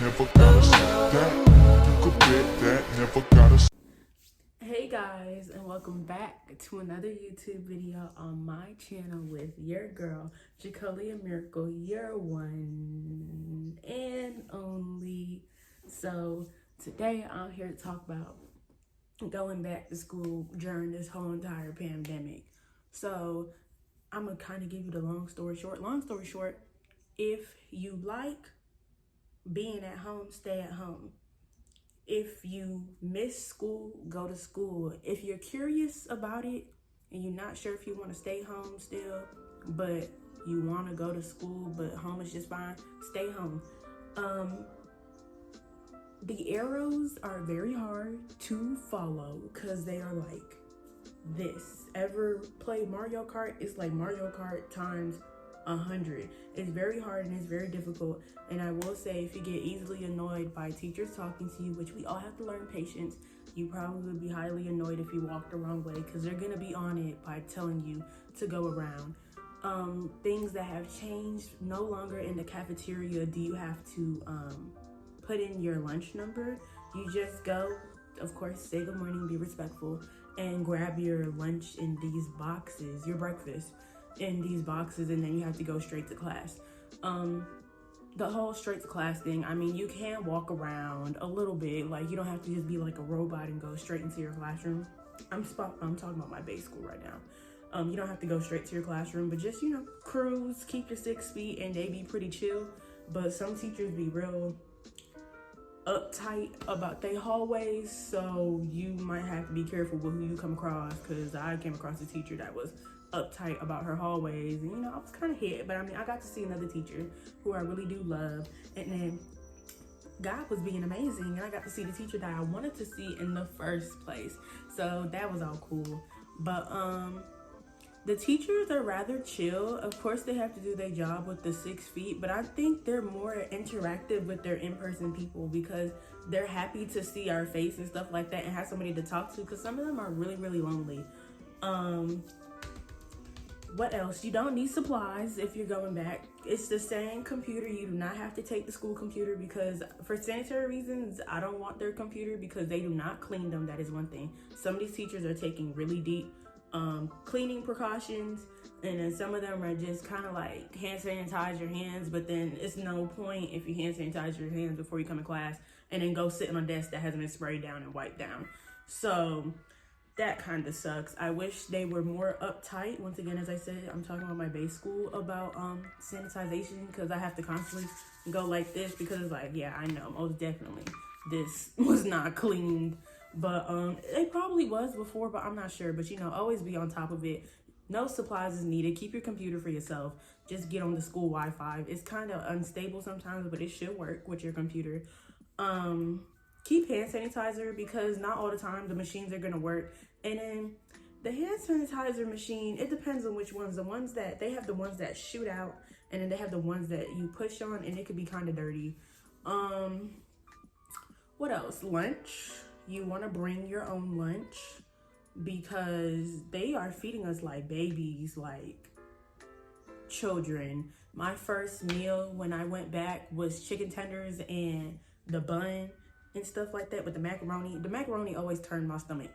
never gotta see that. You could bet that, never gotta. Hey guys, and welcome back to another YouTube video on my channel with your girl, Jacolia Miracle, your one and only. So today I'm here to talk about going back to school during this whole entire pandemic. So I'm gonna kind of give you the long story short. Long story short, if you like being at home, stay at home. If you miss school, go to school. If you're curious about it and you're not sure if you want to stay home still, but you want to go to school, but home is just fine, stay home. The arrows are very hard to follow because they are like this. Ever play Mario Kart? It's like Mario Kart times 100. It's very hard and it's very difficult. And I will say, if you get easily annoyed by teachers talking to you, which we all have to learn patience, you probably would be highly annoyed if you walked the wrong way because they're gonna be on it by telling you to go around. Things that have changed: no longer in the cafeteria do you have to put in your lunch number. You just go, of course, say good morning, be respectful, and grab your lunch in these boxes, your breakfast in these boxes, and then you have to go straight to class. The whole straight to class thing, I mean, you can walk around a little bit, like you don't have to just be like a robot and go straight into your classroom. I'm talking about my base school right now. You don't have to go straight to your classroom, but just, cruise, keep your 6 feet, and they be pretty chill. But some teachers be real uptight about their hallways, so you might have to be careful with who you come across, because I came across a teacher that was uptight about her hallways, and I was kind of hit, but I mean, I got to see another teacher who I really do love, and then God was being amazing, and I got to see the teacher that I wanted to see in the first place, so that was all cool. But the teachers are rather chill. Of course, they have to do their job with the 6 feet, but I think they're more interactive with their in-person people because they're happy to see our face and stuff like that and have somebody to talk to, because some of them are really, really lonely. What else? You don't need supplies if you're going back. It's the same computer. You do not have to take the school computer, because for sanitary reasons, I don't want their computer because they do not clean them. That is one thing. Some of these teachers are taking really deep cleaning precautions, and then some of them are just kind of like hand sanitize your hands, but then it's no point if you hand sanitize your hands before you come in class and then go sit on a desk that hasn't been sprayed down and wiped down. So that kind of sucks. I wish they were more uptight. Once again, as I said, I'm talking about my base school about sanitization, because I have to constantly go like this because it's like, yeah, I know, most definitely this was not cleaned. But it probably was before, but I'm not sure. But always be on top of it. No supplies is needed. Keep your computer for yourself. Just get on the school Wi-Fi. It's kind of unstable sometimes, but it should work with your computer. Keep hand sanitizer, because not all the time the machines are gonna work. And then the hand sanitizer machine, it depends on which ones. The ones that they have, the ones that shoot out, and then they have the ones that you push on, and it could be kind of dirty. What else? Lunch. You want to bring your own lunch, because they are feeding us like babies, like children. My first meal when I went back was chicken tenders and the bun and stuff like that with the macaroni. The macaroni always turned my stomach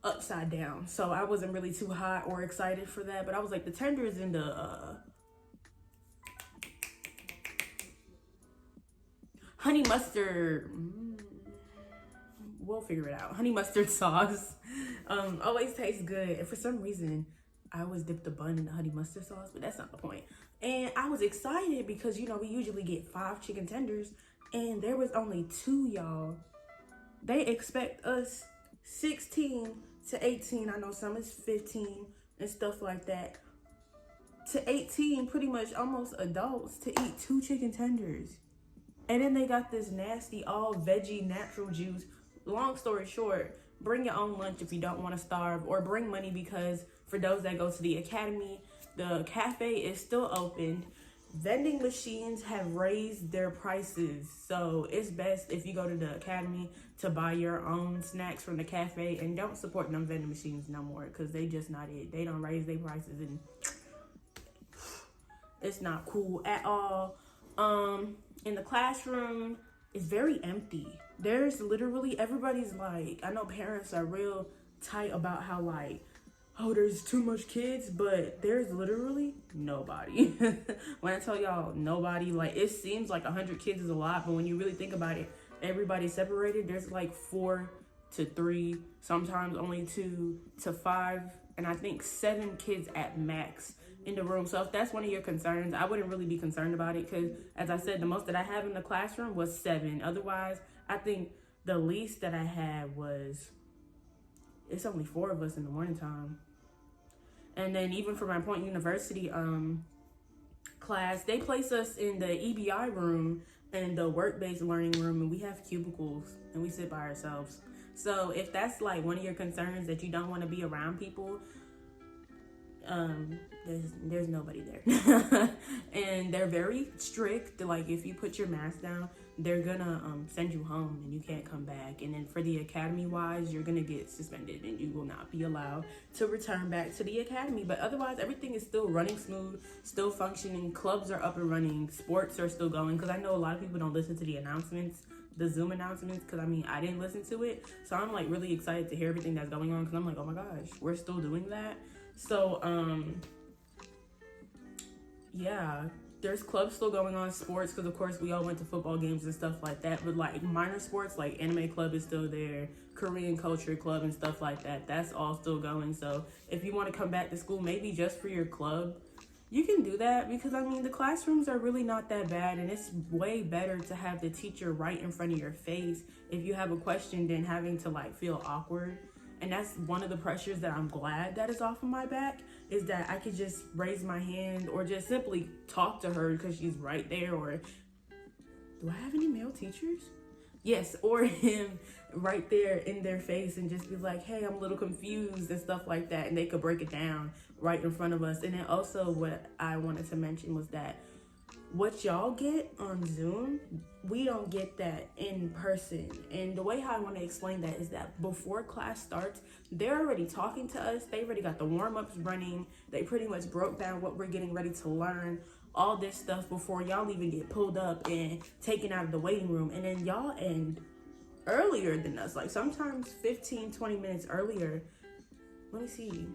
upside down, so I wasn't really too hot or excited for that. But I was like, the tenders and the honey mustard, we'll figure it out. Honey mustard sauce always tastes good. And for some reason, I always dip the bun in the honey mustard sauce, but that's not the point. And I was excited because, we usually get 5 chicken tenders, and there was only 2, y'all. They expect us 16 to 18. I know some is 15 and stuff like that. To 18, pretty much almost adults, to eat 2 chicken tenders. And then they got this nasty all veggie natural juice. Long story short, bring your own lunch if you don't want to starve, or bring money, because for those that go to the academy, the cafe is still open. Vending machines have raised their prices, so it's best if you go to the academy to buy your own snacks from the cafe, and don't support them vending machines no more, because they just not it. They don't raise their prices, and it's not cool at all. in the classroom, it's very empty. There's literally, everybody's like, I know parents are real tight about how like, oh, there's too much kids, but there's literally nobody. When I tell y'all nobody, like it seems like 100 kids is a lot, but when you really think about it, everybody's separated. There's like 4 to 3, sometimes only 2 to 5, and I think 7 kids at max in the room. So if that's one of your concerns, I wouldn't really be concerned about it, because as I said, the most that I have in the classroom was 7. Otherwise, I think the least that I had was, it's only 4 of us in the morning time. And then even for my Point University class, they place us in the EBI room and the work-based learning room, and we have cubicles and we sit by ourselves. So if that's like one of your concerns, that you don't want to be around people, there's nobody there. And they're very strict. Like if you put your mask down, they're gonna send you home and you can't come back. And then for the academy wise, you're gonna get suspended and you will not be allowed to return back to the academy. But otherwise, everything is still running smooth, still functioning. Clubs are up and running, sports are still going, because I know a lot of people don't listen to the announcements, the Zoom announcements, because I mean, I didn't listen to it. So I'm like really excited to hear everything that's going on, because I'm like, oh my gosh, we're still doing that. So yeah, there's clubs still going on, sports, because of course we all went to football games and stuff like that. But like minor sports, like anime club is still there, Korean culture club and stuff like that, that's all still going. So if you want to come back to school, maybe just for your club, you can do that, because I mean the classrooms are really not that bad, and it's way better to have the teacher right in front of your face if you have a question than having to like feel awkward. And that's one of the pressures that I'm glad that is off of my back, is that I could just raise my hand or just simply talk to her because she's right there. Or do I have any male teachers? Yes, or him right there in their face and just be like, hey, I'm a little confused and stuff like that. And they could break it down right in front of us. And then also what I wanted to mention was that what y'all get on Zoom, we don't get that in person. And the way how I want to explain that is that before class starts, they're already talking to us. They already got the warm-ups running. They pretty much broke down what we're getting ready to learn, all this stuff before y'all even get pulled up and taken out of the waiting room. And then y'all end earlier than us, like sometimes 15-20 minutes earlier. Let me see,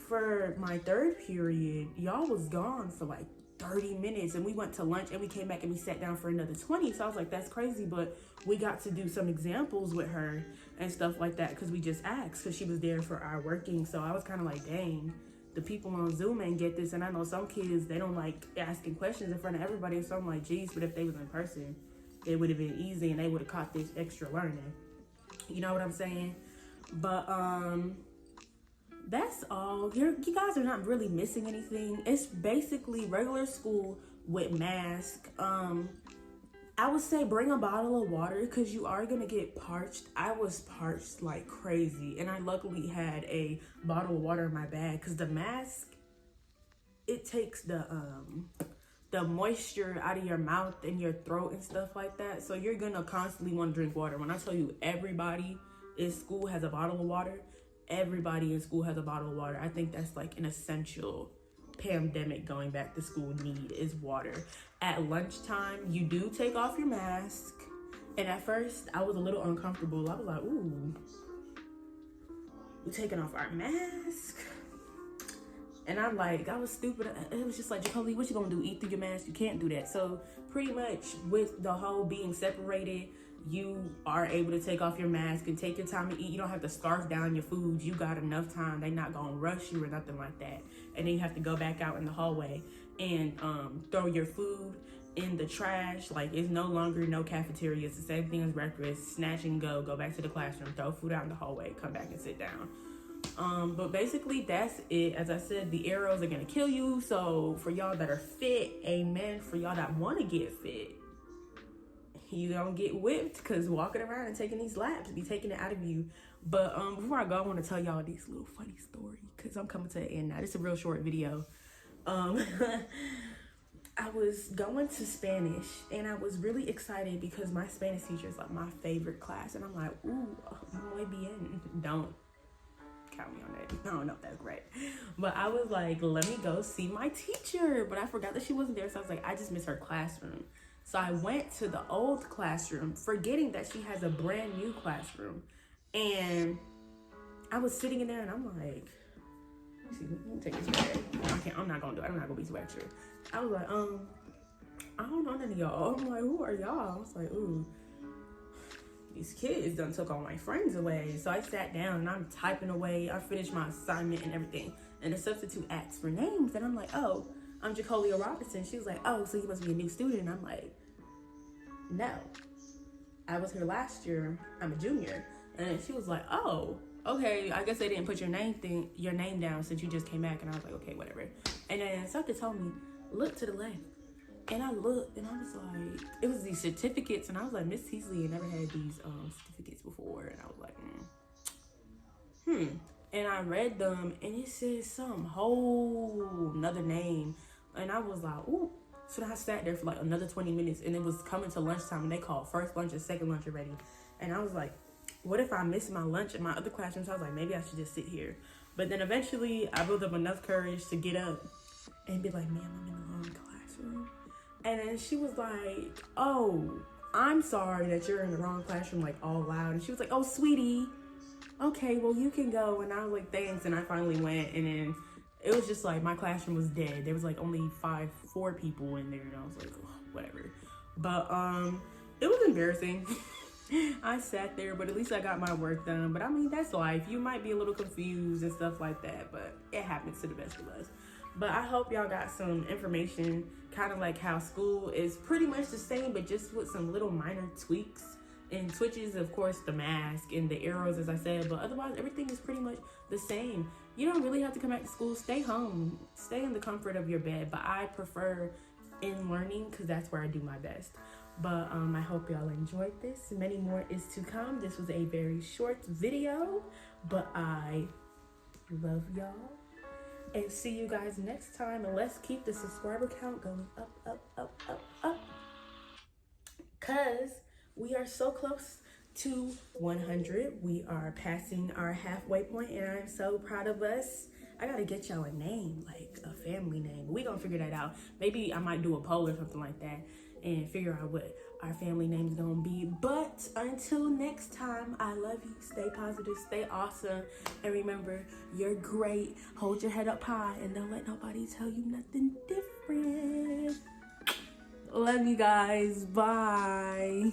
for my third period, y'all was gone for like 30 minutes, and we went to lunch and we came back and we sat down for another 20. So I was like, that's crazy. But we got to do some examples with her and stuff like that, because we just asked, because she was there for our working. So I was kind of like, dang, the people on Zoom ain't get this. And I know some kids, they don't like asking questions in front of everybody. So I'm like, geez, but if they was in person, it would have been easy and they would have caught this extra learning. You know what I'm saying? But that's all. You guys are not really missing anything. It's basically regular school with mask. I would say bring a bottle of water, because you are gonna get parched. I was parched like crazy, and I luckily had a bottle of water in my bag, because the mask, it takes the moisture out of your mouth and your throat and stuff like that. So you're gonna constantly want to drink water. When I tell you everybody in school has a bottle of water, everybody in school has a bottle of water. I think that's like an essential pandemic going back to school need, is water. At lunchtime, you do take off your mask. And at first, I was a little uncomfortable. I was like, ooh, we taking off our mask? And I'm like, I was stupid. It was just like, Jacoby, what you gonna do? Eat through your mask? You can't do that. So pretty much with the whole being separated, you are able to take off your mask and take your time to eat. You don't have to scarf down your food. You got enough time. They're not gonna rush you or nothing like that. And then you have to go back out in the hallway and throw your food in the trash. Like, it's no longer no cafeteria. It's the same thing as breakfast. Snatch and go back to the classroom, throw food out in the hallway, come back and sit down. But basically that's it. As I said, the arrows are gonna kill you. So for y'all that are fit, amen. For y'all that want to get fit, you don't get whipped, because walking around and taking these laps be taking it out of you. But before I go, I want to tell y'all this little funny story, because I'm coming to the end now. This is a real short video. I was going to Spanish, and I was really excited because my Spanish teacher is like my favorite class, and I'm like, ooh, muy bien. Don't count me on that. I don't know if that's right. But I was like, let me go see my teacher. But I forgot that she wasn't there, so I was like, I just miss her classroom. So I went to the old classroom, forgetting that she has a brand new classroom. And I was sitting in there and I'm like, let me take this bag. I'm not gonna do it. I'm not gonna be too extra. I was like, I don't know none of y'all. I'm like, who are y'all? I was like, ooh, these kids done took all my friends away. So I sat down and I'm typing away. I finished my assignment and everything. And the substitute asked for names. And I'm like, oh, I'm Jacolia Robinson. She was like, oh, so you must be a new student. And I'm like, no. I was here last year. I'm a junior. And then she was like, oh, okay, I guess they didn't put your name down since you just came back. And I was like, okay, whatever. And then something told me, look to the left. And I looked and I was like, it was these certificates. And I was like, Miss Teasley had never had these certificates before. And I was like, And I read them and it said some whole another name. And I was like, ooh. So then I sat there for like another 20 minutes and it was coming to lunchtime and they called first lunch and second lunch already. And I was like, what if I miss my lunch in my other classroom? So I was like, maybe I should just sit here. But then eventually I built up enough courage to get up and be like, ma'am, I'm in the wrong classroom. And then she was like, oh, I'm sorry that you're in the wrong classroom, like all loud. And she was like, oh, sweetie, okay, well, you can go. And I was like, thanks. And I finally went. And then it was just like my classroom was dead. There was like only 4 people in there. And I was like, oh, whatever. But it was embarrassing. I sat there, but at least I got my work done. But I mean, that's life. You might be a little confused and stuff like that, but it happens to the best of us. But I hope y'all got some information, kind of like how school is pretty much the same, but just with some little minor tweaks and switches. Of course, the mask and the arrows, as I said, but otherwise everything is pretty much the same. You don't really have to come back to school. Stay home, stay in the comfort of your bed. But I prefer in learning because that's where I do my best. But I hope y'all enjoyed this. Many more is to come. This was a very short video, but I love y'all. And see you guys next time. And let's keep the subscriber count going up, up, up, up, up. Because we are so close to 100. We are passing our halfway point, and I'm so proud of us. I gotta get y'all a name, like a family name. We gonna figure that out. Maybe I might do a poll or something like that and figure out what our family name's gonna be. But until next time, I love you. Stay positive, stay awesome, and remember, you're great. Hold your head up high and don't let nobody tell you nothing different. Love you guys. Bye.